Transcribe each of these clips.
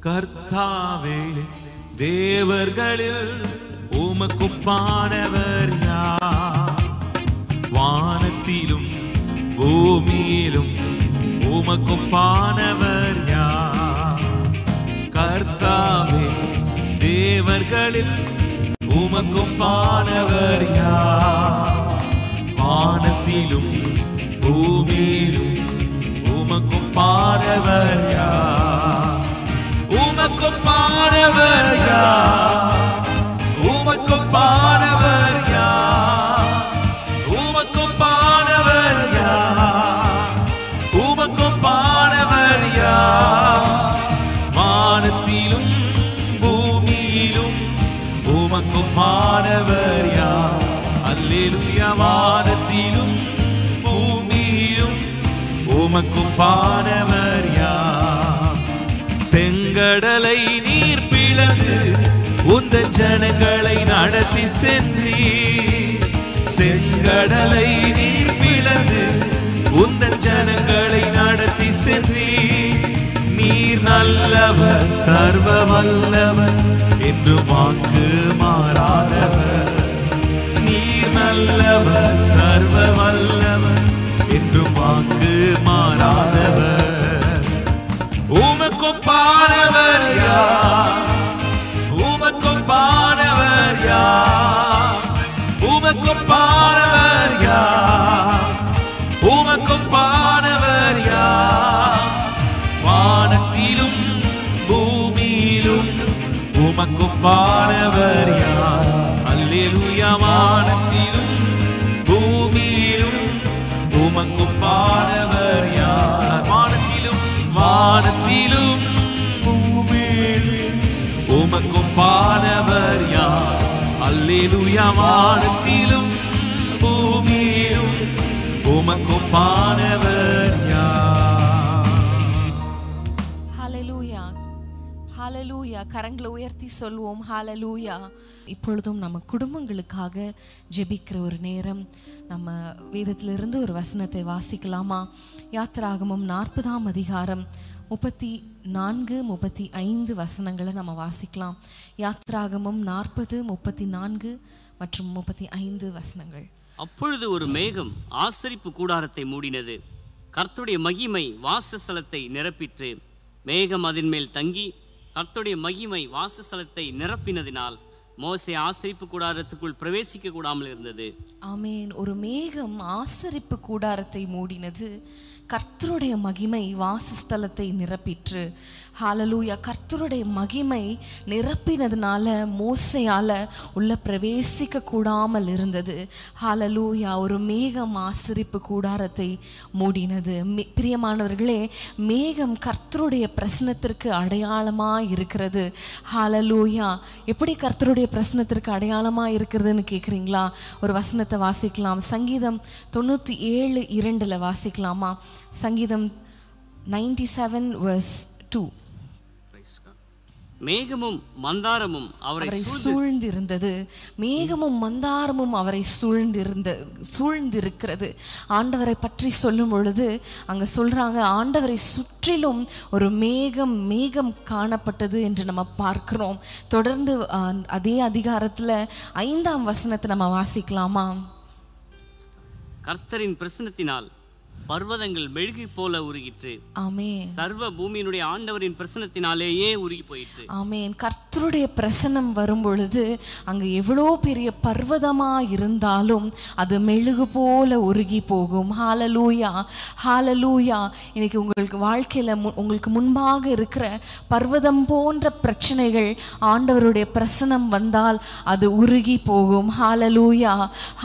கர்த்தாவே தேவர்களில் உமக்குப்பானவர் யார்? வானத்திலும் பூமியிலும் உமக்குப்பானவர் யார்? கர்த்தாவே தேவர்களில் உமக்குப்பானவர் யார்? வானத்திலும் பூமியிலும் உமக்குப்பானவர் யார்? உமக்குப்பானவர் யார்? உமக்குப்பானவர் யார்? உமக்குப்பானவர் யார்? உமக்குப்பானவர் யார்? வானத்திலும் பூமியிலும் உமக்குப்பானவர் யார்? அல்லேலூயா. வானத்திலும் பூமியிலும் உமக்குப்பானவர் யார்? செங்கடலை நீர் பிளந்து உந்தன் ஜனங்களை நடத்தி சென்றீர். செங்கடலை நீர் பிளந்து உந்தன் ஜனங்களை நடத்தி சென்றீர். நீர் நல்லவர், சர்வ வல்லவர், என்று வாக்கு மாறாதவர். நீர் நல்லவர், சர்வ வல்லவர், என்று வாக்கு மாறாதவர். உமக்குப்பானவர் யார்? உமக்குப்பானவர் யார்? உமக்குப்பானவர் யார்? உமக்குப்பானவர் யார்? வானத்திலும் பூமியிலும் உமக்குப்பானவர் யார்? அல்லேலூயா. வானத்திலும் பூமியிலும் உமக்குப்பானவர் யார்? வானத்திலும் வானத்திலும் பூமியிலும் உமக்குப்பானவர் யார்? அல்லேலூயா. வானத்திலும் பூமியிலும் உமக்குப்பானவர் யார்? ஹல்லேலூயா, ஹல்லேலூயா. கரங்களை உயர்த்தி சொல்வோம் ஹல்லேலூயா. இப்பொழுதும் நம்ம குடும்பங்களுக்காக ஜெபிக்கிற ஒரு நேரம். நம்ம வேதத்திலிருந்து ஒரு வசனத்தை வாசிக்கலாமா? யாத்திராகமம் 40ஆம் அதிகாரம் 34, 35 வசனங்களை நம்ம வாசிக்கலாம். யாத்திராகமம் 40, 34 மற்றும் 35 வசனங்கள். அப்பொழுது ஒரு மேகம் ஆசரிப்பு கூடாரத்தை மூடினது. கர்த்தருடைய மகிமை வாசஸ்தலத்தை நிரப்பிற்று. மேகம் அதன் மேல் தங்கி கர்த்தருடைய மகிமை வாசஸ்தலத்தை நிரப்பினதினால் மோசே ஆசரிப்பு கூடாரத்துக்குள் பிரவேசிக்க கூடாமல் இருந்தது. ஆமேன். ஒரு மேகம் ஆசரிப்பு கூடாரத்தை மூடினது, கர்த்தருடைய மகிமை வாசஸ்தலத்தை நிரப்பிற்று. ஹல்லேலூயா. கர்த்தருடைய மகிமை நிரப்பினதுனால மோசேயால உள்ள பிரவேசிக்க கூடாமல் இருந்தது. ஹல்லேலூயா. ஒரு மேகம் ஆசரிப்பு கூடாரத்தை மூடினது. பிரியமானவர்களே, மேகம் கர்த்தருடைய பிரசன்னத்திற்கு அடையாளமாக இருக்கிறது. ஹல்லேலூயா. எப்படி கர்த்தருடைய பிரசன்னத்திற்கு அடையாளமாக இருக்கிறதுன்னு கேட்குறீங்களா? ஒரு வசனத்தை வாசிக்கலாம். சங்கீதம் 97:2 வாசிக்கலாமா? சங்கீதம் 97:2. மேகமும் மந்தாரமும் அவரை சூழ்ந்திருந்தது. மேகமும் மந்தாரமும் அவரை சூழ்ந்திருக்கிறது. ஆண்டவரை பற்றி சொல்லும் பொழுது அங்க சொல்றாங்க, ஆண்டவரை சுற்றிலும் ஒரு மேகம் காணப்பட்டது என்று நம்ம பார்க்கிறோம். தொடர்ந்து அதே அதிகாரத்துல 5ஆம் வசனத்தை நம்ம வாசிக்கலாமா? கர்த்தரின் பிரசன்னத்தினால் பர்வதங்கள் மெழுகி போல உருகிற்று. ஆமென். சர்வ பூமியினுடைய ஆண்டவரின் பிரசன்னத்தினாலேயே உருகி போயிற்று. ஆமென். கர்த்தருடைய பிரசன்னம் வரும் பொழுது அங்க எவ்வளோ பெரிய பர்வதமா இருந்தாலும் அது மெழுகு போல உருகி போகும். ஹல்லேலூயா, ஹல்லேலூயா. இன்னைக்கு உங்களுக்கு வாழ்க்கையில உங்களுக்கு முன்பாக இருக்கிற பர்வதம் போன்ற பிரச்சனைகள் ஆண்டவருடைய பிரசன்னம் வந்தால் அது உருகி போகும். ஹல்லேலூயா,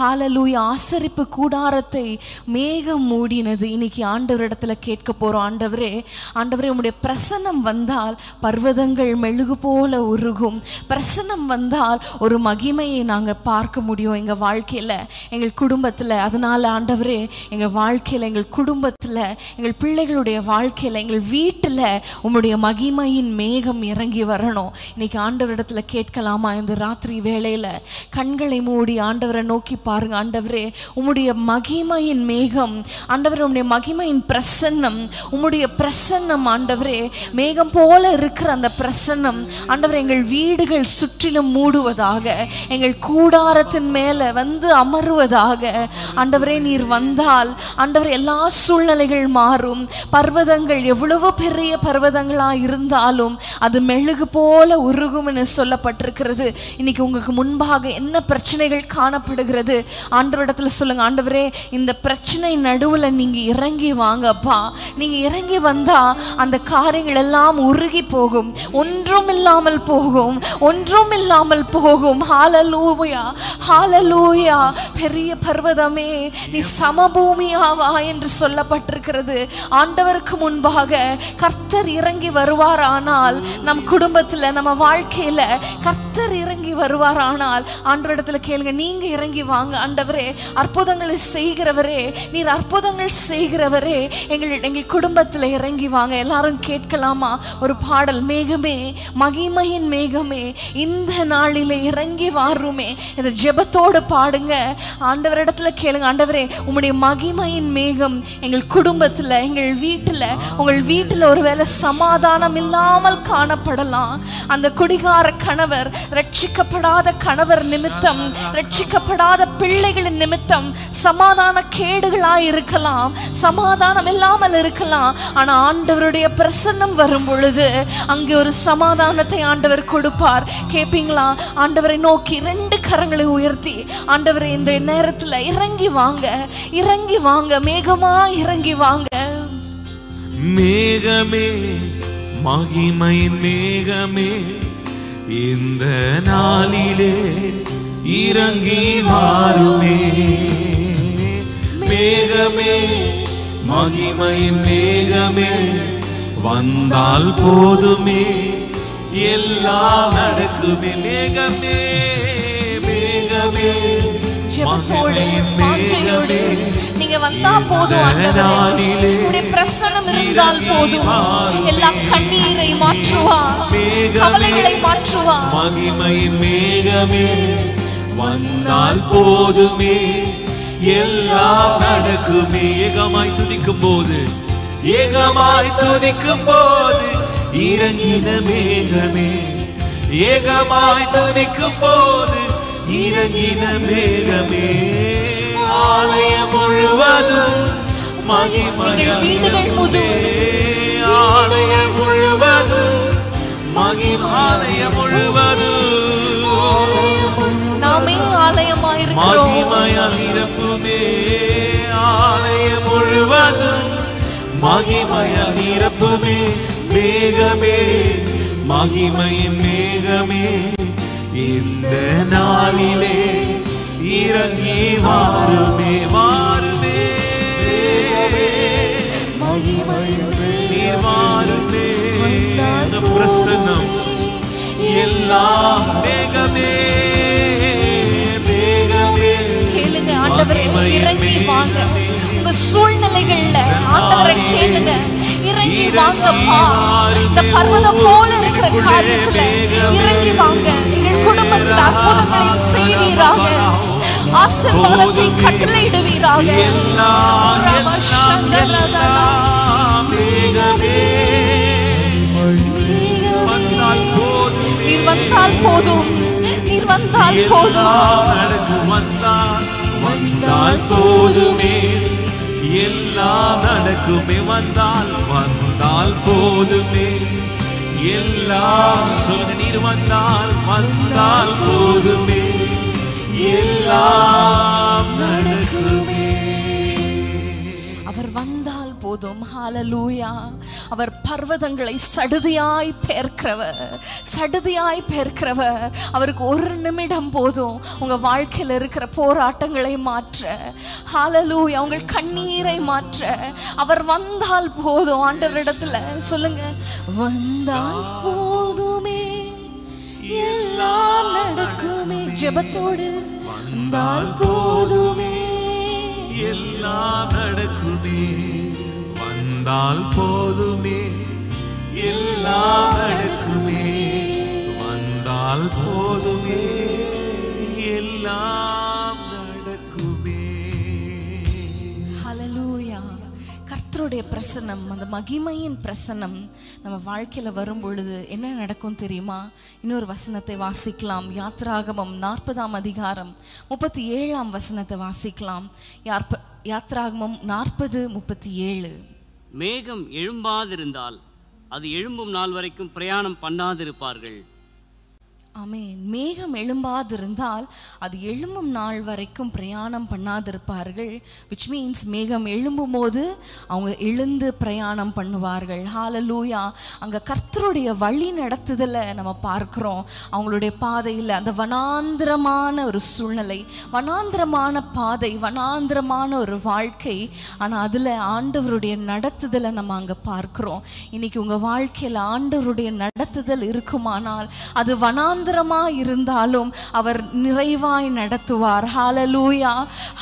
ஹல்லேலூயா. ஆசரிப்பு கூடாரத்தை மேகம் மூடினது. இன்னைக்கு ஆண்டவரிடத்துல கேட்க போறோம், ஆண்டவரே உம்முடைய பிரசன்னம் வந்தால் பர்வதங்கள் மெழுகு போல உருகும். பிரசன்னம் வந்தால் ஒரு மகிமையை நாங்கள் பார்க்க முடியும் எங்கள் வாழ்க்கையில், எங்கள் குடும்பத்தில். அதனால ஆண்டவரே, எங்கள் வாழ்க்கையில், எங்கள் குடும்பத்தில், எங்கள் பிள்ளைகளுடைய வாழ்க்கையில், எங்கள் வீட்டில் உம்முடைய மகிமையின் மேகம் இறங்கி வரணும். இன்னைக்கு ஆண்டவரிடத்துல கேட்கலாமா? இந்த ராத்திரி வேளையில் கண்களை மூடி ஆண்டவரை நோக்கி பாருங்க. ஆண்டவரே, உம்முடைய மகிமையின் மேகம் ஆண்டவரே ஆண்டவரே உம்முடைய மகிமையின் பிரசன்னம், உம்முடைய பிரசன்னம் ஆண்டவரே மேகம் போல இருக்கிற அந்த பிரசன்னம் ஆண்டவரே எங்கள் வீடுகள் சுற்றிலும் மூடுவதாக, எங்கள் கூடாரத்தின் மேலே வந்து அமருவதாக. ஆண்டவரே நீர் வந்தால் ஆண்டவரே எல்லா சூழ்நிலைகள் மாறும். பர்வதங்கள் எவ்வளவு பெரிய பர்வதங்களாக இருந்தாலும் அது மெழுகு போல உருகும் என சொல்லப்பட்டிருக்கிறது. இன்னைக்கு உங்களுக்கு முன்பாக என்ன பிரச்சனைகள் காணப்படுகிறது, ஆண்டவரிடத்துல சொல்லுங்க, ஆண்டவரே இந்த பிரச்சனை நடுவில் நீங்க இறங்கி வாங்கப்பா. நீங்க இறங்கி வந்தா அந்த காரியங்கள் எல்லாம் உருகி போகும், ஒன்றும் இல்லாமல் போகும், ஒன்றும் இல்லாமல் போகும். ஹalleluya, ஹalleluya. பெரிய பர்வதமே நீ சமபூமியாவா என்று சொல்லப்பட்டிருக்கிறது. ஆண்டவருக்கு முன்பாக கர்த்தர் இறங்கி வருவாரானால், நம் குடும்பத்துல நம்ம வாழ்க்கையில கர்த்தர் இறங்கி வருவாரானால் ஆண்டவரிடத்துல கேளுங்க, நீங்க இறங்கி வாங்க ஆண்டவரே, அற்புதங்களை செய்கிறவரே, நீர் அற்புதங்கள் செய்கிறவரே, எங்கள் குடும்பத்துல இறங்கி வாங்க. எல்லாரும் கேட்கலாமா ஒரு பாடல்? மேகமே, மகிமையின் மேகமே, இந்த நாளிலே இறங்கி வாருமே. இந்த ஜெபத்தோடு பாடுங்க, ஆண்டவரிடத்துல கேளுங்க, ஆண்டவரே உம்முடைய மகிமையின் மேகம் எங்கள் குடும்பத்துல, எங்கள் வீட்டுல, உங்கள் வீட்டுல ஒருவேளை சமாதானம் இல்லாமல் காணப்படலாம். அந்த குடிகார கணவர், ரட்சிக்கப்படாத கணவர் நிமித்தம், ரட்சிக்கப்படாத பிள்ளைகளின் நிமித்தம் சமாதான கேடுகளாய் இருக்கலாம், சமாதானம் இல்லாமல் இருக்கலாம். ஆனா ஆண்டவருடைய பிரசன்னம் வரும் பொழுது அங்கே ஒரு சமாதானத்தை ஆண்டவர் கொடுப்பார். கேட்பீங்களா? ஆண்டவரை நோக்கி 2 கரங்களை உயர்த்தி, ஆண்டவரை இந்த நேரத்துல இறங்கி வாங்க, இறங்கி வாங்க, மேகமா இறங்கி வாங்க. மேகமே, மகிமையின் மேகமே, இந்த நாளிலே இறங்கி வாருமே. மேகமே, மகிமையின் மேகமே, வந்தால் போதுமே, எல்லாம் நடக்குமே. மேகமே, மேகமே, ஜெபத்தோடு வாஞ்சையோடு நீங்க வந்தா போதும் ஆண்டவரே, உம்முடைய பிரசன்னம் இருந்தால் போதும். எல்லா கண்ணீரை மாற்றுவார், கவலைகளை மாற்றுவார். மகிமையின் மேகமே, வந்தால் போதுமே, எல்லாம் நடக்குமே. ஏகமாய் துதிக்கும் போது, ஏகமாய் துதிக்கும் போது இறங்கின மேகமே, ஏகமாய் துதிக்கும் போது இறங்கின மேகமே. ஆலயம் முழுவதும் மகிமையின் வீடுகள் முழுவதும், ஆலயம் முழுவதும் மகிமாலயம் முழுவதும் நாமே ஆலயமாய் இருக்கிறோம். மகிமையால் நிரப்புமே. ஆலயம் முழுவதும் மகிமையால் நிரப்புமே. மேகமே, மகிமையின் மேகமே, இந்த நாளிலே இறங்கி வாருமே, வாருமே. நீர் வாருமே, பிரசன்னம் எல்லாம் மேகமே, மேகமே. கேளுங்க, ஆண்டவரே இறங்கி வாங்க. உங்க சூழ்நிலைகள்ல ஆண்டவரை கேளுங்க, இறங்கி வாங்கப்பா. இந்த பர்வதம் போல இருக்கிற காரியத்துல இறங்கி வாங்க. எங்கள் குடும்பத்தில் அற்புதங்களை செய்வீராக, ஆசீர்வாதத்தை கட்டளையிடுவீராக. நீர் வந்தால் போதும், நீர் வந்தால் போதும், வந்தால் போதுமே, எல்லாம் நடக்குமே. வந்தால், வந்தால் போதுமே, எல்லாம் சொல்லுங்க. நீர் வந்தால், வந்தால் போதுமே, எல்லாம் நடக்குமே. அவர் வந்தால் போதும். ஹalleluya. அவர் பர்வதங்களை சடுதியாய் பெயர்க்கிறவர், சடுதியாய் பெயர்க்கிறவர். அவருக்கு ஒரு நிமிடம் போதும் உங்க வாழ்க்கையில் இருக்கிற போராட்டங்களை மாற்ற. ஹalleluya. உங்கள் கண்ணீரை மாற்ற அவர் வந்தால் போதும். ஆண்டவரிடத்துல சொல்லுங்க, வந்தால் போதுமே, எல்லாம் நடக்குமே. ஜெபத்தோடு வந்தால் போதுமே, எல்லாம் நடக்குமே. வந்தால் போதுமே, எல்லாம் நடக்குமே. வந்தால் போதுமே, எல்லாம் நடக்குமே. ஹalleluya. கர்த்தருடைய பிரசன்னம், அந்த மகிமையின் பிரசன்னம் நம்ம வாழ்க்கையில வரும் பொழுது என்ன நடக்கும் தெரியுமா? இன்னொரு வசனத்தை வாசிக்கலாம். யாத்ராகமம் 40ஆம் அதிகாரம் 37ஆம் வசனத்தை வாசிக்கலாம். யாத்ராகமம் 40:37. மேகம் எழும்பாதிருந்தால் அது எழும்பும் நாள் வரைக்கும் பிரயாணம் பண்ணாதிருப்பார்கள். ஆமென். மேகம் எழும்பாதிருந்தால் அது எழும்பும் நாள் வரைக்கும் பிரயாணம் பண்ணாதிருப்பார்கள். விச் மீன்ஸ் மேகம் எழும்பும் போது அவங்க எழுந்து பிரயாணம் பண்ணுவார்கள். ஹalleluya. அங்கே கர்த்தருடைய வழி நடத்துதலை நம்ம பார்க்குறோம். அவங்களுடைய பாதையில் அந்த வனாந்திரமான ஒரு சூழ்நிலை, வனாந்திரமான பாதை, வனாந்திரமான ஒரு வாழ்க்கை. ஆனால் அதில் ஆண்டவருடைய நடத்துதலை நம்ம அங்கே பார்க்குறோம். இன்னைக்கு உங்கள் வாழ்க்கையில் ஆண்டவருடைய நடத்துதல் இருக்குமானால் அது வனாந்திரமா இருந்தாலும் அவர் நிறைவாய் நடத்துவார். ஹalleluya,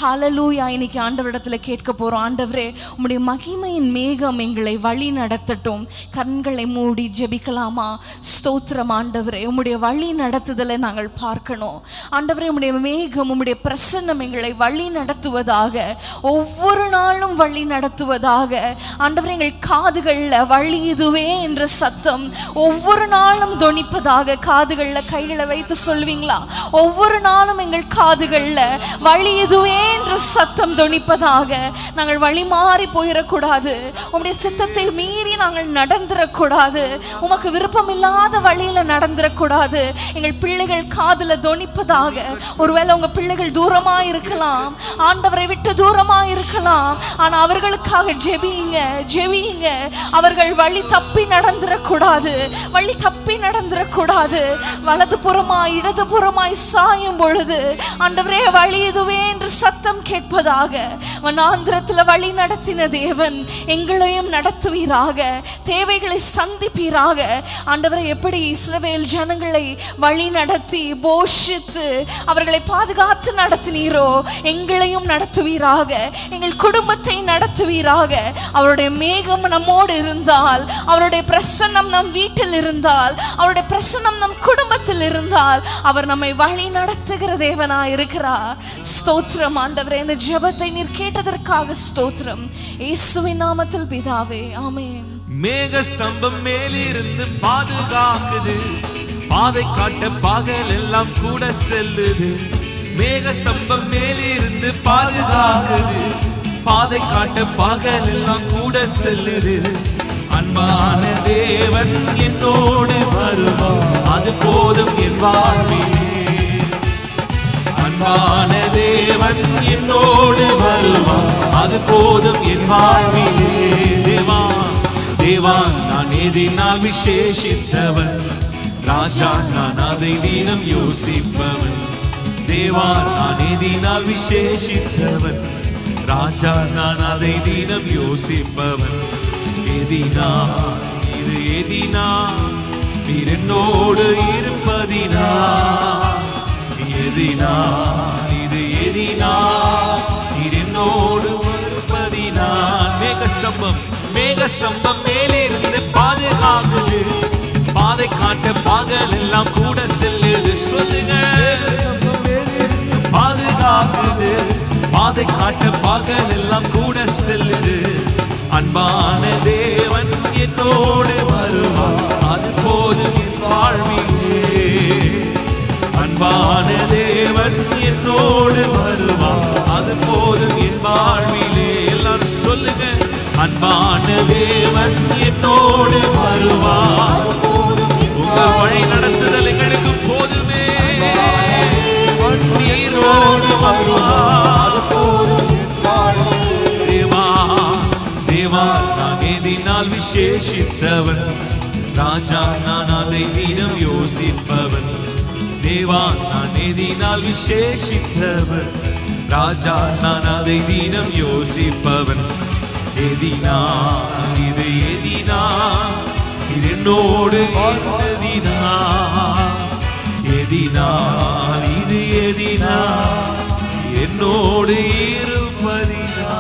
ஹalleluya. இன்னைக்கு ஆண்டவரிடத்துல கேட்க போறோம், ஆண்டவரே உம்முடைய மகிமையின் மேகம் எங்களை வழி நடத்தட்டும். கண்களை மூடி ஜெபிக்கலாமா? ஸ்தோத்திரம் ஆண்டவரே, உம்முடைய வழி நடத்துதலை நாங்கள் பார்க்கணும். ஆண்டவரே உம்முடைய மேகம், உம்முடைய பிரசன்னம் எங்களை வழி நடத்துவதாக, ஒவ்வொரு நாளும் வழி நடத்துவதாக. ஆண்டவரே எங்கள் காதுகளில் வழி இதுவே என்ற சத்தம் ஒவ்வொரு நாளும் தொனிப்பதாக. காதுகளில் கைகளை வைத்து சொல்வீங்களா? ஒவ்வொரு நாளும் எங்கள் காதுகள்ல வழி இதுவே என்ற சத்தம் தொனிப்பதாக. நாங்கள் வழி மாறி போயிடக்கூடாது. உம்முடைய சித்தத்தை மீறி நாங்கள் நடந்துடக்கூடாது. உமக்கு விருப்பம் இல்லாத வழியில நடந்துடக்கூடாது. எங்கள் பிள்ளைகள் காதுல தொனிப்பதாக. ஒருவேளை உங்க பிள்ளைகள் தூரமா இருக்கலாம், ஆண்டவரை விட்டு தூரமா இருக்கலாம். ஆனா அவர்களுக்காக ஜெபியுங்க, ஜெபியுங்க. அவர்கள் வழி தப்பி நடந்துடக்கூடாது, வழி தப்பி நடந்துடக்கூடாது. வலது புறமாய் இடது புறமாய் சாயும் பொழுது ஆண்டவரே வழி இதுவே என்று சத்தம் கேட்பதாக. வனாந்திரத்தில் வழி நடத்தின தேவன் எங்களையும் நடத்துவீராக. தேவைகளை சந்திப்பீராக. ஆண்டவரை எப்படி இஸ்ரவேல் ஜனங்களை வழி நடத்தி போஷித்து அவர்களை பாதுகாத்து நடத்தினீரோ எங்களையும் நடத்துவீராக. எங்கள் குடும்பத்தை நடத்துவீராக. அவருடைய மேகம் நம்மோடு இருந்தால், அவருடைய பிரசன்னம் நம் வீட்டில் இருந்தால், அவருடைய பிரசன்னம் நம் குடும்பத்தில் இருந்தால் அவர் நம்மை வழி நடத்துகிற தேவனாய் இருக்கிறார். ஸ்தோத்திரம் ஆண்டவரே. இந்த ஜெபத்தை நீர் கேட்டதற்காக ஸ்தோத்திரம். இயேசுவின் நாமத்தில் பிதாவே, ஆமென். மேக ஸ்தம்பம் மேலிருந்து பாதுகாக்குது, பாதை காட்ட பகல் எல்லாம் கூட செல்லுது. மேக ஸ்தம்பம் மேலிருந்து பாதுகாக்குது, பாதை காட்ட பகல் எல்லாம் கூட செல்லுது. அன்பான தேவன் என்னோடு வருவார், அது போதும் என் வாழ்விலே. அன்பான தேவன் என்னோடு வருவார், அது போதும் என் வாழ்விலே. தேவா தேவா நான் எதினால் விசேஷித்தவன், ராஜா நான் அதை தினம் யோசிப்பவன். தேவா நான் எதினால் விசேஷித்தவன், ராஜா நான் அதை தினம் யோசிப்பவன். எதினா இது எதினா நீர் என்னோடு இருப்பதினா, எதினா இது எதினா நீர் என்னோடு இருப்பதினா. மேகஸ்தம்பம் மேலிருந்து பாதுகாக்குது, பாதை காட்ட பகல் எல்லாம் கூட செல்லுது. சொல்லுங்க, பாதுகாக்குது, பாதை காட்ட பகல் எல்லாம் கூட செல்லுது. அன்பான தேவன் என்னோடு வருவார், அது போதும் என் வாழ்விலே. அன்பான தேவன் என்னோடு வருவார், அது போதும் என் வாழ்விலே. எல்லாரும் சொல்லுங்க, அன்பான தேவன் என்னோடு வருவார், உங்க வழி நடத்துதல் எங்களுக்கு போதுமே. நீரோடு வருவார், தேவா தேவா நான் எதினால் விசேஷித்தவன், ராஜா நான் அதை தினம் யோசிப்பவன். தேவா நான் எதினால் விசேஷித்தவன், ராஜா நான் அதை தினம் யோசிப்பவன். எதினா இது எதினா இது என்னோடு இருந்ததினா, எதினா இது எதினா என்னோடு இருப்பதினா.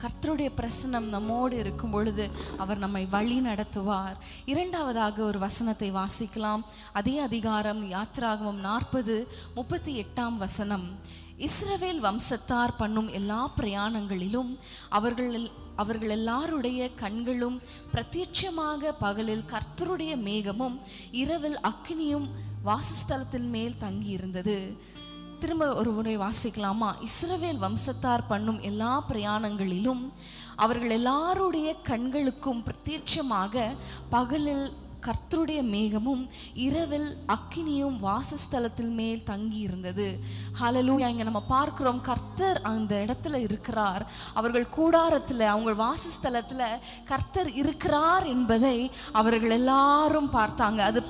கர்த்தருடைய பிரசன்னம் நம்மோடு இருக்கும் பொழுது அவர் நம்மை வழி நடத்துவார். இரண்டாவதாக ஒரு வசனத்தை வாசிக்கலாம். அதே அதிகாரம் யாத்ராகமம் 40:38 வசனம். இஸ்ரவேல் வம்சத்தார் பண்ணும் எல்லா பிரயாணங்களிலும் அவர்கள் எல்லாருடைய கண்களும் பிரத்யட்சமாக பகலில் கர்த்தருடைய மேகமும் இரவில் அக்கினியும் வாசஸ்தலத்தின் மேல் தங்கி இருந்தது. திரும்ப ஒரு முறை வாசிக்கலாமா? இஸ்ரவேல் வம்சத்தார் பண்ணும் எல்லா பிரயாணங்களிலும் அவர்கள் எல்லாருடைய கண்களுக்கும் பிரத்யட்சமாக பகலில் கர்த்தருடைய மேகமும் இரவில் அக்கினியும் வாசஸ்தலத்தின் மேல் தங்கி இருந்தது. ஹல்லேலூயா. இங்க நம்ம பார்க்கிறோம், கர்த்தர் அந்த இடத்துல இருக்கிறார். அவர்கள் கூடாரத்துல, அவங்க வாசஸ்தலத்துல கர்த்தர் இருக்கிறார் என்பதை அவர்கள் எல்லாரும் பார்த்தாங்க. அது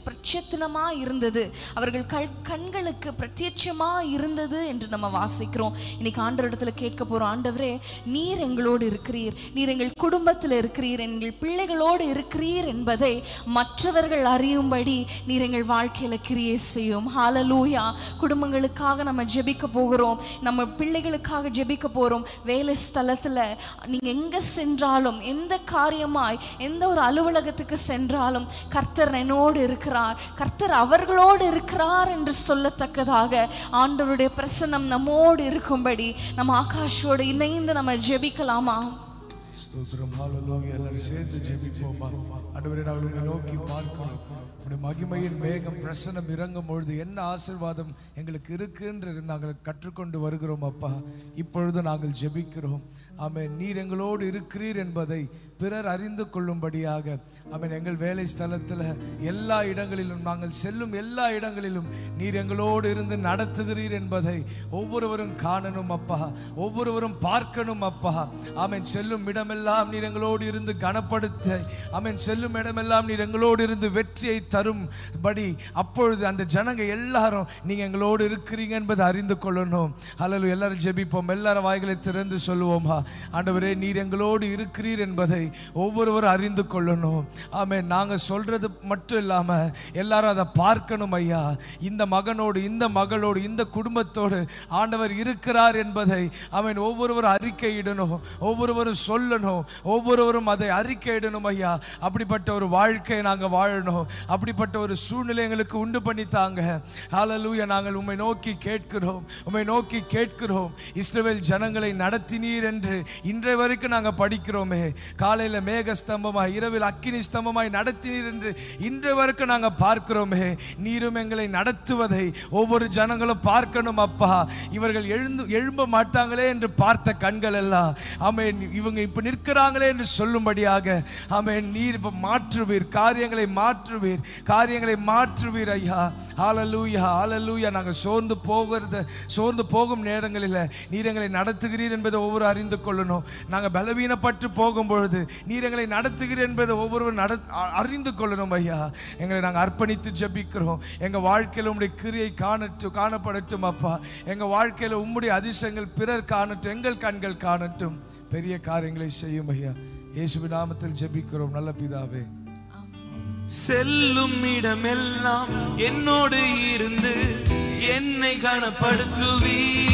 பிரத்யட்சமா இருந்தது, அவர்கள் கண்களுக்கு பிரத்யட்சமா இருந்தது என்று நம்ம வாசிக்கிறோம். இன்னைக்கு ஆண்டவர் இடத்துல கேட்க போறோம், ஆண்டவரே நீர் எங்களோடு இருக்கிறீர், நீர் எங்கள் குடும்பத்தில் இருக்கிறீர், எங்கள் பிள்ளைகளோடு இருக்கிறீர் என்பதை மற்றவர்கள் அறியும்படி நீர் எங்கள் வாழ்க்கையில கிரியை செய்யும். ஹல்லேலூயா. குடும்பங்களுக்காக நம்ம ஜெபிக்க போகிறோம், நம்ம பிள்ளைகளுக்காக ஜெபிக்க போறோம். வேலை ஸ்தலத்துல நீங்க எங்க சென்றாலும், எந்த காரியமாய் எந்த ஒரு அலுவலகத்துக்கு சென்றாலும் கர்த்தர் என்னோடு இருக்கிறார், கர்த்தர் அவர்களோடு இருக்கிறார் என்று சொல்லத்தக்கதாக ஆண்டவருடைய பிரசன்னம் நம்மோடு இருக்கும்படி நம்ம ஆகாஷோடு இணைந்து நம்ம ஜெபிக்கலாமா? ஸ்தோத்திரம். ஹல்லேலூயா. எல்லாரும் சேர்ந்து ஜெபிப்போமா? ஆண்டவரே, நாங்கள் உம்மை நோக்கி பார்க்கிறோம். உம்முடைய மகிமையின் மேகம் பிரசன்னம் இறங்கும் பொழுது என்ன ஆசீர்வாதம் எங்களுக்கு இருக்குன்றது நாங்கள் கற்றுக்கொண்டு வருகிறோம் அப்பா. இப்பொழுது நாங்கள் ஜெபிக்கிறோம். ஆமென். நீர் எங்களோடு இருக்கிறீர் என்பதை பிறர் அறிந்து கொள்ளும்படியாக ஆமென். எங்கள் வேலை ஸ்தலத்தில் எல்லா இடங்களிலும், நாங்கள் செல்லும் எல்லா இடங்களிலும் நீர் எங்களோடு இருந்து நடத்துகிறீர் என்பதை ஒவ்வொருவரும் காணணும் அப்பா, ஒவ்வொருவரும் பார்க்கணும் அப்பா. ஆமென். செல்லும் இடமெல்லாம் நீர் எங்களோடு இருந்து கனப்படுத்த, ஆமென், செல்லும் இடமெல்லாம் நீர் எங்களோடு இருந்து வெற்றியை தரும்படி அப்பொழுது அந்த ஜனங்க எல்லாரும் நீங்க எங்களோடு இருக்கிறீங்க என்பதை அறிந்து கொள்ளணும். ஹல்லேலூயா. எல்லாரும் ஜெபிப்போம், எல்லாரும் வாய்களை திறந்து சொல்லுவோமா? ஆண்டவரே, நீர் எங்களோடு இருக்கிறீர் என்பதை ஒவ்வொருவரும் அறிந்து கொள்ளணும். ஆமென். நாங்க சொல்றது மட்டும் இல்லாம எல்லாரும் அதை பார்க்கணும் ஐயா. இந்த மகனோடு, இந்த மகளோடு, இந்த குடும்பத்தோடு ஆண்டவர் இருக்கிறார் என்பதை ஆமென் ஒவ்வொருவரும் அறிக்கையிடணும், ஒவ்வொருவரும் சொல்லணும், ஒவ்வொருவரும் அதை அறிக்கையிடணும் ஐயா. அப்படிப்பட்ட ஒரு வாழ்க்கையை நாங்க வாழணும், அப்படிப்பட்ட ஒரு சூழ்நிலை எங்களுக்கு உண்டு பண்ணித்தாங்க. ஹல்லேலூயா. நாங்கள் உம்மை நோக்கி கேட்கிறோம், உம்மை நோக்கி கேட்கிறோம். இஸ்ரவேல் ஜனங்களை நடத்தினீர் என்று இன்றைய வரைக்கும் நாங்கள் படிக்கிறோமே. காலையில மேக ஸ்தம்பமாய், இரவில் அக்கினி ஸ்தம்பமாய் நடத்தினீர் என்று இன்றைய வரைக்கும் நாங்கள் பார்க்கிறோமே. நீரும் எங்களை நடத்துவதை ஒவ்வொரு ஜனங்களும் பார்க்கணும் அப்பா. இவர்கள் எழும்ப மாட்டாங்களே என்று பார்த்த கண்கள் எல்லாம் ஆமென் இவங்க இப்ப நிற்கிறாங்களே என்று சொல்லும்படியாக ஆமென் நீர் இப்ப மாற்றுவீர், காரியங்களை மாற்றுவீர், காரியங்களை மாற்றுவீர் ஐயா. ஹல்லேலூயா. ஹல்லேலூயா. நாங்கள் சோர்ந்து போகும் நேரங்களில் நீர் எங்களை நடத்துகிறீர் என்பதை ஒவ்வொரு அறிந்து கொள்ளணும். நாங்கள் பலவீனப்பட்டு போகும் பொழுது நீர் எங்களை நடத்துகிறீர் என்பதை ஒவ்வொருவரும் அறிந்து கொள்ளணும் ஐயா. எங்களை நாங்கள் அர்ப்பணித்து ஜெபிக்கிறோம். எங்க வாழ்க்கையில் உம்முடைய கிரியை காணப்படட்டும் அப்பா. எங்க வாழ்க்கையில் உம்முடைய அதிசயங்கள் பிறர் காணட்டும், எங்கள் கண்கள் காணட்டும். பெரிய காரியங்களை செய்யும் ஐயா. இயேசுவின் நாமத்தில் ஜெபிக்கிறோம் நல்ல பிதாவே. செல்லும் இடமெல்லாம் என்னோடு இருந்து என்னை கனப்படுத்துவீர்.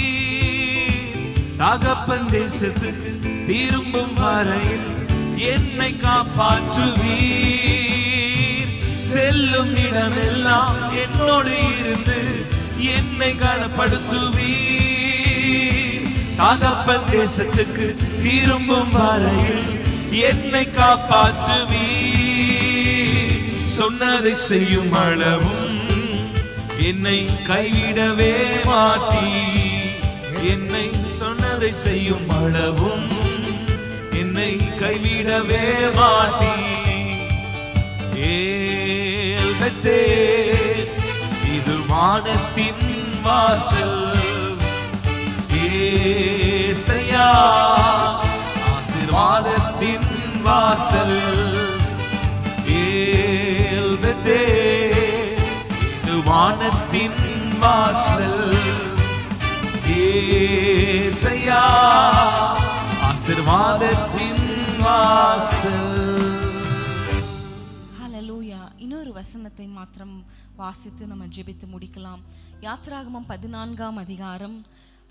தகப்பன் தேசத்துக்கு திரும்பும் வரையில் என்னை காப்பாற்றுவீர். செல்லும் இடமெல்லாம் என்னோடு இருந்து என்னை கனப்படுத்துவீர். தகப்பன் தேசத்துக்கு திரும்பும் வரையில் என்னை காப்பாற்றுவீர். சொன்னதை செய்யும் அளவும் என்னை கைவிடவே மாட்டீர். என்னை சொன்னதை செய்யும் அளவும் என்னை கைவிடவே மாட்டீர். ஏல் பெத்தேல் இது வானத்தின் வாசல். ஏசையா ஆசீர்வாதத்தின் வாசல். ஏல் பெத்தேல் இது வானத்தின் வாசல். ஏசையா ஆசீர்வாதத்தின் வாசல். ஹல்லேலூயா. இன்னொரு வசனத்தை மாத்திரம் வாசித்து நம்ம ஜெபித்து முடிக்கலாம். யாத்திராகமம் 14ஆம் அதிகாரம்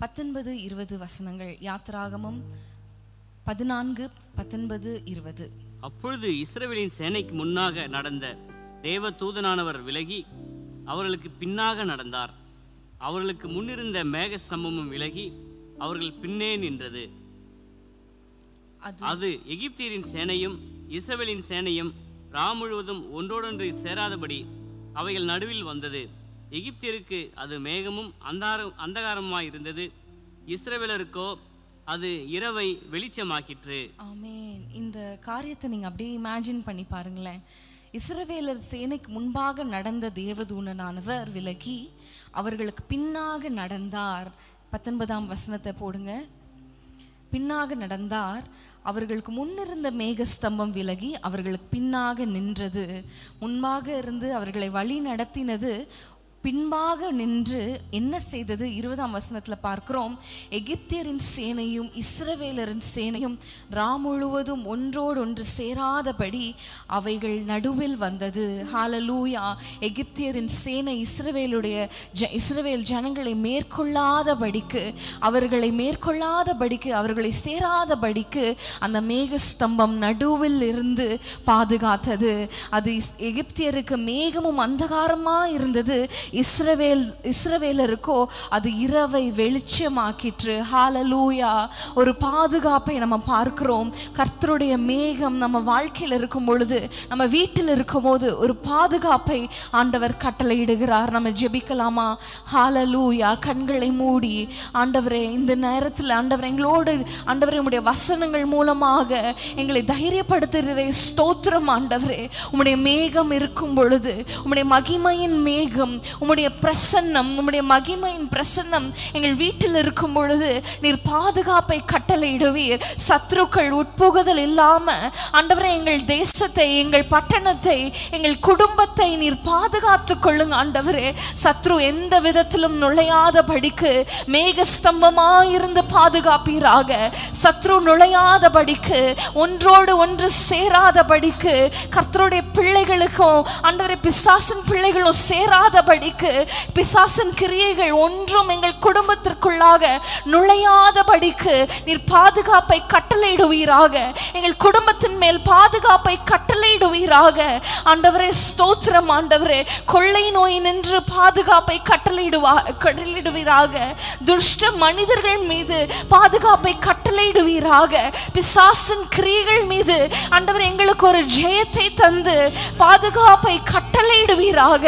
19, 20 வசனங்கள். யாத்திராகமம் 14, 19, 20. அப்பொழுது இஸ்ரவேலின் சேனைக்கு முன்னாக நடந்த தேவ தூதனானவர் விலகி அவர்களுக்கு பின்னாக நடந்தார். அவர்களுக்கு முன்னிருந்த மேக ஸ்தம்பமும் விலகி அவர்கள் பின்னே நின்றது. அது எகிப்தியரின் சேனையும் இஸ்ரவேலின் சேனையும் ராம் முழுவதும் ஒன்றோடொன்று சேராதபடி அவைகள் நடுவில் வந்தது. எகிப்தியருக்கு அது மேகமும் அந்தகாரமாய் இருந்தது, இஸ்ரவேலருக்கோ அது இரவை வெளிச்சமாக்கிற்று. ஆமென். இந்த காரியத்தை நீங்க அப்படியே இமேஜின் பண்ணி பாருங்களேன். இஸ்ரவேலர் சேனைக்கு முன்பாக நடந்த தேவதூதனானவர் விலகி அவர்களுக்கு பின்னாக நடந்தார். 19ஆம் வசனத்தை போடுங்க. பின்னாக நடந்தார், அவர்களுக்கு முன்னிருந்த மேகஸ்தம்பம் விலகி அவர்களுக்கு பின்னாக நின்றது. முன்பாக இருந்து அவர்களை வழி நடத்தினது பின்பாக நின்று என்ன செய்தது? 20ஆம் வசனத்துல பார்க்கிறோம், எகிப்தியரின் சேனையும் இஸ்ரவேலரின் சேனையும் ராம் முழுவதும் ஒன்றோடு ஒன்று சேராதபடி அவைகள் நடுவில் வந்தது. ஹalleluya. எகிப்தியரின் சேனை இஸ்ரவேல் ஜனங்களை மேற்கொள்ளாதபடிக்கு அவர்களை சேராதபடிக்கு அந்த மேகஸ்தம்பம் நடுவில் இருந்து பாதுகாத்தது. அது எகிப்தியருக்கு மேகமும் அந்தகாரமா இருந்தது, இஸ்ரவேலருக்கோ அது இரவை வெளிச்சமாக்கிற்று. ஹalleluya. ஒரு பாதுகாப்பை நம்ம பார்க்கிறோம். கர்த்தருடைய மேகம் நம்ம வாழ்க்கையில் இருக்கும் பொழுது, நம்ம வீட்டில் இருக்கும் போது ஒரு பாதுகாப்பை ஆண்டவர் கட்டளையிடுகிறார். நம்ம ஜெபிக்கலாமா? ஹalleluya. கண்களை மூடி, ஆண்டவரே இந்த நேரத்தில் ஆண்டவரே எங்களோடு ஆண்டவரே உம்முடைய வசனங்கள் மூலமாக எங்களை தைரியப்படுத்துகிறே. ஸ்தோத்திரம் ஆண்டவரே. உம்முடைய மேகம் இருக்கும் பொழுது, உம்முடைய மகிமையின் மேகம், உம்முடைய பிரசன்னம், உம்முடைய மகிமையின் பிரசன்னம் எங்கள் வீட்டில் இருக்கும் பொழுது நீர் பாதுகாப்பை கட்டளையிடுவீர். சத்துருக்கள் உட்புகுதல் இல்லாம ஆண்டவரே எங்கள் தேசத்தை, எங்கள் பட்டணத்தை, எங்கள் குடும்பத்தை நீர் பாதுகாத்து கொள்ளுங்க ஆண்டவரே. சத்ரு எந்த விதத்திலும் நுழையாதபடிக்கு மேகஸ்தம்பமாயிருந்து பாதுகாப்பீராக. சத்ரு நுழையாதபடிக்கு, ஒன்றோடு ஒன்று சேராதபடிக்கு, கர்த்தருடைய பிள்ளைகளுக்கும் ஆண்டவரே பிசாசின் பிள்ளைகளும் சேராதபடிக்கு, பிசாசின் கிரியைகள் ஒன்றும் எங்கள் குடும்பத்திற்குள்ளாக நுழையாதபடிக்கு நீர் பாதுகாப்பை கட்டளையிடுவீராக. எங்கள் குடும்பத்தின் மேல் பாதுகாப்பை கட்டளையிடுவீராக ஆண்டவரே. ஸ்தோத்திரம் ஆண்டவரே. கொள்ளை நோய் நின்று பாதுகாப்பை கட்டளையிடுவீராக. துஷ்ட மனிதர்கள் மீது பாதுகாப்பை கட்டளையிடுவீராக. பிசாசின் கிரியைகள் மீது ஆண்டவரே எங்களுக்கு ஒரு ஜெயத்தை தந்து பாதுகாப்பை கட்டளையிடுவீராக.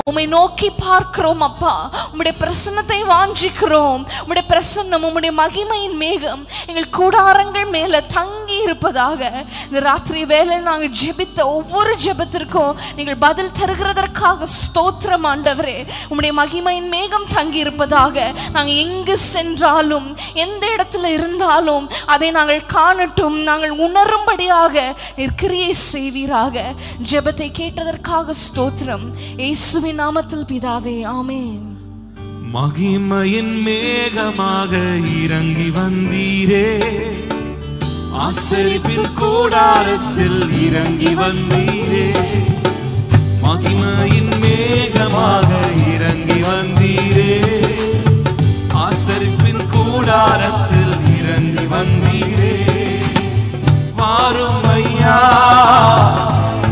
உம்மை நோக்கி பார்க்கிறோம் அப்பா. உம்முடைய பிரசன்னத்தை வாஞ்சிக்கிறோம். உம்முடைய பிரசன்னம், உம்முடைய மகிமையின் மேகம் எங்கள் கூடாரங்கள் மேல தங்கி இருப்பதாக. இந்த ராத்திரி வேளை நாங்கள் ஜெபித்த ஒவ்வொரு ஜெபத்திற்கும் நீங்கள் பதில் தருகிறதற்காக ஸ்தோத்திரம் ஆண்டவரே. உம்முடைய மகிமையின் மேகம் தங்கி இருப்பதாக. நாங்கள் எங்கு சென்றாலும், எந்த இடத்துல இருந்தாலும் அதை நாங்கள் காணட்டும், நாங்கள் உணரும்படியாக நீர் கிரியை செய்வீராக. ஜெபத்தை கேட்டதற்காக ஸ்தோத்திரம். இயேசுவின் நாமத்தில் பிதாவே, ஆமென். மகிமையின் மேகமாக இறங்கி வந்தீரே, ஆசரிப்பின் கூடாரத்தில் இறங்கி வந்தீரே. மகிமையின் மேகமாக இறங்கி வந்தீரே, ஆசரிப்பின் கூடாரத்தில் இறங்கி வந்தீரே. வாரும் ஐயா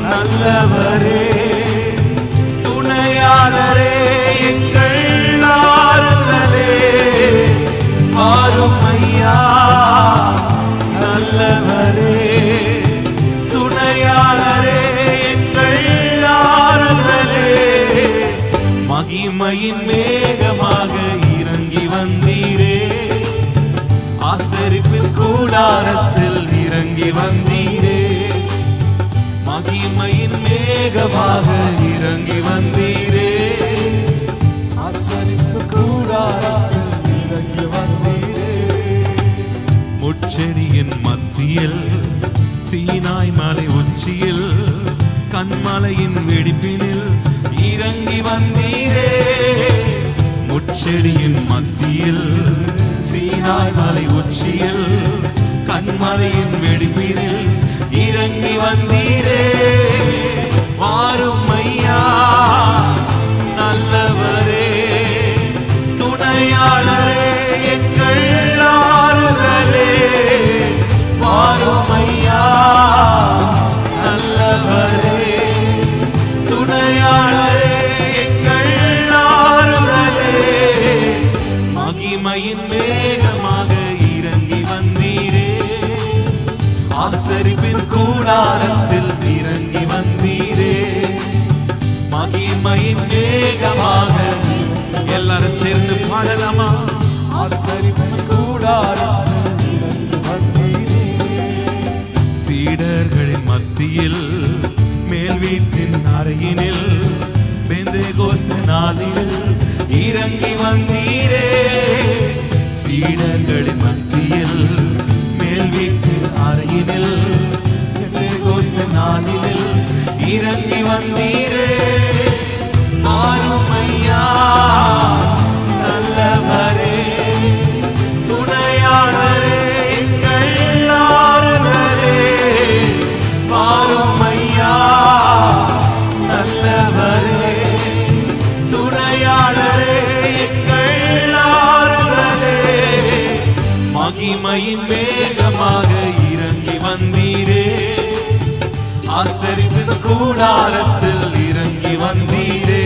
நல்லவரே, துணையாளரே, எங்கள் ஆறுதலே. வாரும் ஐயா நல்லவரே, துணையாளரே, எங்கள் ஆறுதலே. மகிமையின் மேகமாக இறங்கி வந்தீரே, ஆசரிப்பின் கூடாரத்தில் இறங்கி வந்தீரே. மகிமையின் மேகமாக இறங்கி வந்தீரே, ஆசரிப்பு கூடாரத்தில் இறங்கி வந்தீரே. முட்செடியின் மத்தியில், சீனாய் மலை உச்சியில், கண்மலையின் வெடிப்பினில் இறங்கி வந்தீரே. முட்செடியின் மத்தியில், சீனாய் மலை உச்சியில், கண்மலையின் வெடிப்பினில் இறங்கி வந்தீரே. வாரும் ஐயா நல்லவரே, துணையாளரே, எங்கள் ஆறுதலே. வாரும் ஐயா நல்லவரே, துணையாளரே, எங்கள் ஆறுதலே. மத்தியில் மேல் வீட்டின் அறையினில் பெந்தேகோஸ்தே நாளில் இறங்கி வந்தீரே. சீடர்களின் மத்தியில் மேல் வீட்டு அறையினில் பெந்தேகோஸ்தே நாளில் இறங்கி வந்தீரே. வாரும் ஐயா நல்லவரே, துணையாளரே, எங்கள் ஆறுதலே. வாரும் ஐயா நல்லவரே, துணையாளரே, எங்கள் ஆறுதலே. மகிமையின் வேகமாக இறங்கி வந்தீரே. ஆசரிப்பின் கூடாரத்தில் இறங்கி வந்தீரே.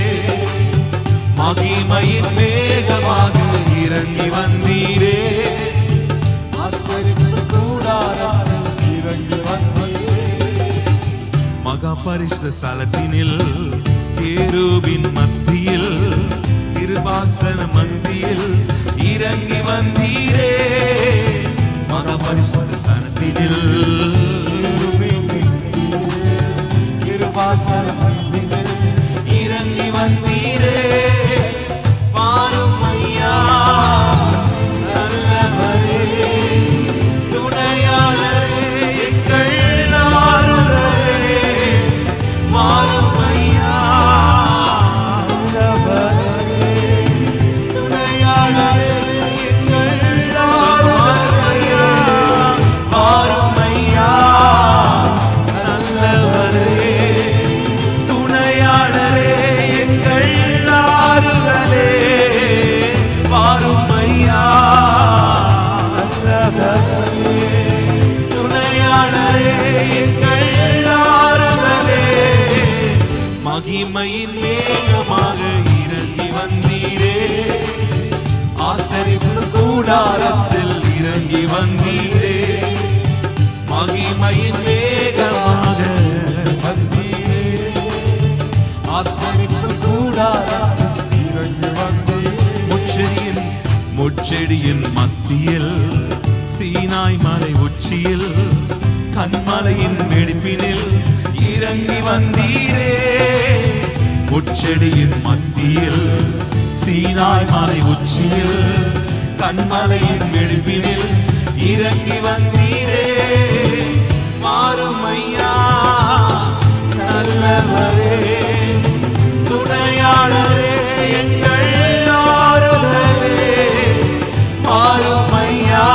மகிமையின் வேகமாக இறங்கி வந்தீரே. ஆசரிப்பின் கூடாரத்தில் இறங்கி வந்தீரே. மகா பரிசுத்த ஸ்தலத்தினில் கேருபின் மத்தியில் கிருபாசன மத்தியில் இறங்கி வந்தீரே. மகா பரிசுத்த ஸ்தலத்தினில் கிருபாசன மத்தியில் இறங்கி வந்தீரே. வாரும் ஐயா நல்லவரே, துணையாளரே, எங்கள் ஆறுதலே. வாரும் ஐயா நல்லவரே, துணையாளரே, எங்கள் ஆறுதலே. வாரும் ஐயா நல்லவரே, துணையாளரே, எங்கள் ஆறுதலே. வாரும் ஐயா நல்லவரே, துணையாளரே, எங்கள் ஆறுதலே. மகிமையின் வேகமாக இறங்கி வந்தீரே. ஆசரிப்பு கூடாரத்தில் இறங்கி வந்தீரே. மகிமையின் வேகமாக வந்தீரே. ஆசரிப்பு கூடாரத்தில் இறங்கி வந்தீரே. முச்செடியின் மத்தியில் சீனாய் மலை உச்சியில் கண்மலையின் வெடிப்பினில் இறங்கி வந்தீரே. முச்செடியின் மத்தியில் சீனாய் மலை உச்சியில் கண்மலையின் வெடிப்பினில் இறங்கி வந்தீரே. மாறும் ஐயா நல்லவரே, துணையாளரே, எங்கள் ஆறுதலே. மாறும் ஐயா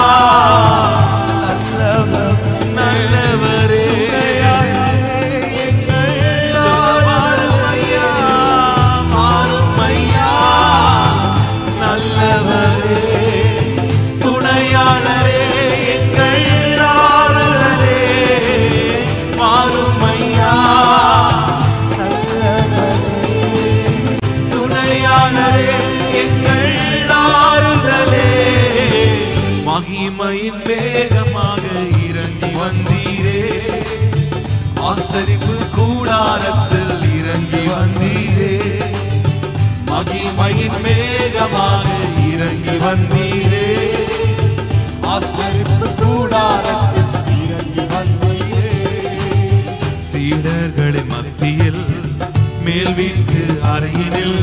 நல்லவரே, மாறும் ஐயா, மாறும் ஐயா நல்லவரே, துணையாளரே, எங்கள் ஆறுதலே. மாறும் ஐயா நல்லவரே, துணையாளரே, எங்கள் ஆறுதலே. மகிமையின் வேகமாக இறங்கி வந்தீரே. ஆசரிப்பு கூடாரத்தில் இறங்கி வந்தீரே. மகிமையின் வேகமாக இறங்கி வந்தீரே. ஆசரிப்பு கூடாரத்தில் இறங்கி வந்தீரே. சீடர்களின் மத்தியில் மேல் வீட்டு அறையினில்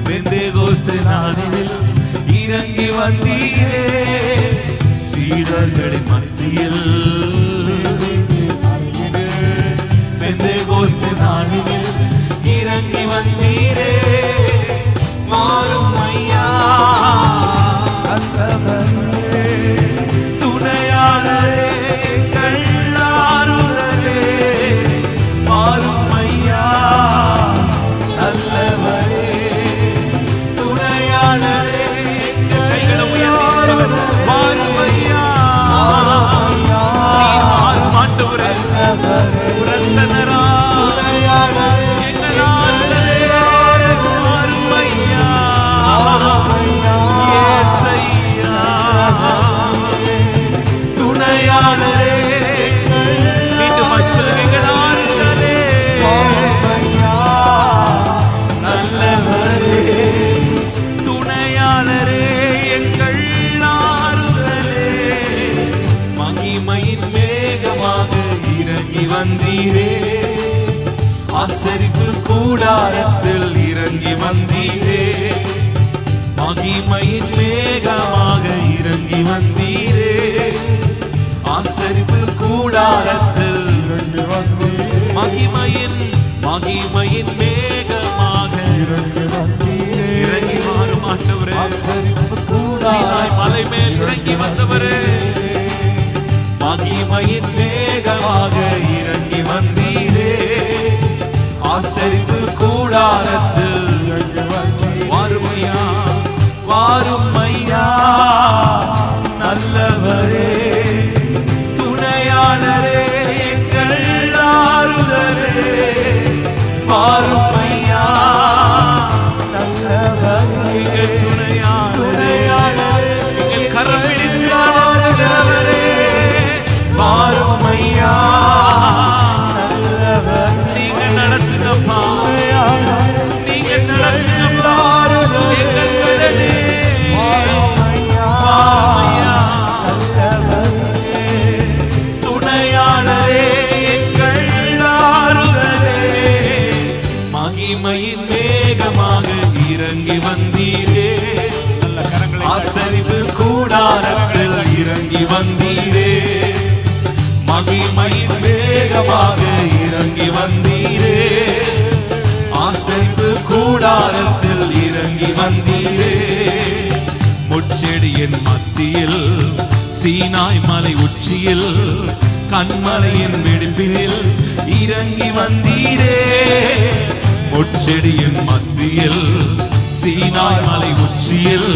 பெந்தேகோஸ்தே நாளில் இறங்கி வந்தீரே. சீடர்களின் மத்தியில் பெந்தேகோஸ்தே நாளில் இறங்கி வந்தீரே. மாறும் ஐயா நல்லவரே, துணையாளரே, எங்கள் ஆறுதலே. மாறும் ஐயா நல்லவரே, துணையாளரே, கைகளை உயர்த்தி சொல்லுங்க. மாறும் ஐயா, நீர் மாறும் ஆண்டவரே, பிரசன்னரா, எங்கள் ஆறுதலே. மாறும் ஐயா வந்தீரே, ஆசரிப்பு கூடாரத்தில் இறங்கி வந்தீரே, மகிமையின் மேகமாக இறங்கி வந்தீரே, ஆசரிப்பு கூடாரத்தில் இறங்கி வந்தீரே, மகிமையின் மேகமாக இறங்கி வந்தீரே, இறங்கி வாரும் ஆண்டவரே, சீனாய் மலை மேல் இறங்கி வந்தவரே, மகிமையின் மேகமாக இறங்கி வந்தீரே, ஆசரிப்பு கூடாரத்தில் வாரும் ஐயா, வாரும் ஐயா, நல்லவரே, துணையாளரே, எங்கள் ஆறுதலே, வாரும் ஐயா, நல்லவரே, எங்கள் துணையாளரே, எங்கள் கரம் பிடித்து ஆளுகிறவரே, வாரும் ஐயா, நல்லவர், நீங்க நடத்துங்கப்பா, நீங்க நடத்துங்கப்பா, எங்கள் கடலே, வாரும் ஐயா, நல்லவரே, துணையாளரே, எங்கள் ஆறுதலே, மகிமையின் மேகமாக இறங்கி வந்தீரே, ஆசரிப்பு கூடாரத்தில் இறங்கி வந்தீரே, மகிமையின் மேகமாக இறங்கி வந்தீரே, ஆசரிப்பு கூடாரத்தில் இறங்கி வந்தீரே, முட்செடியின் மத்தியில் சீனாய் மலை உச்சியில் கண்மலையின் வெடிப்பினில் இறங்கி வந்தீரே, முட்செடியின் மத்தியில் சீனாய் மலை உச்சியில்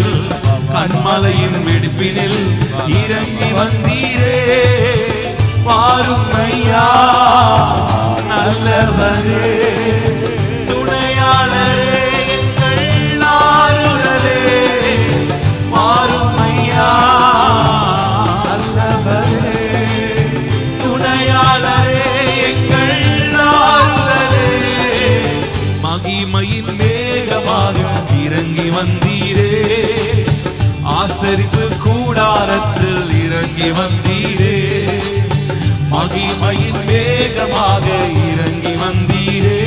கண்மலையின் வெடிப்பினில் இறங்கி வந்தீரே, வாரும் ஐயா, நல்லவரே, துணையாளரே, எங்கள் ஆறுதலே, வாரும் ஐயா, நல்லவரே, துணையாளரே, எங்கள் ஆறுதலே, மகிமையின் மேகமாக இறங்கி வந்தீரே, ஆசரிப்பு கூடாரத்தில் இறங்கி வந்தீரே, மகிமையின் மேகமாக இறங்கி வந்தீரே,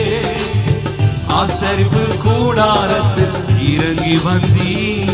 ஆசரிப்பு கூடாரத்தில் இறங்கி வந்தீரே.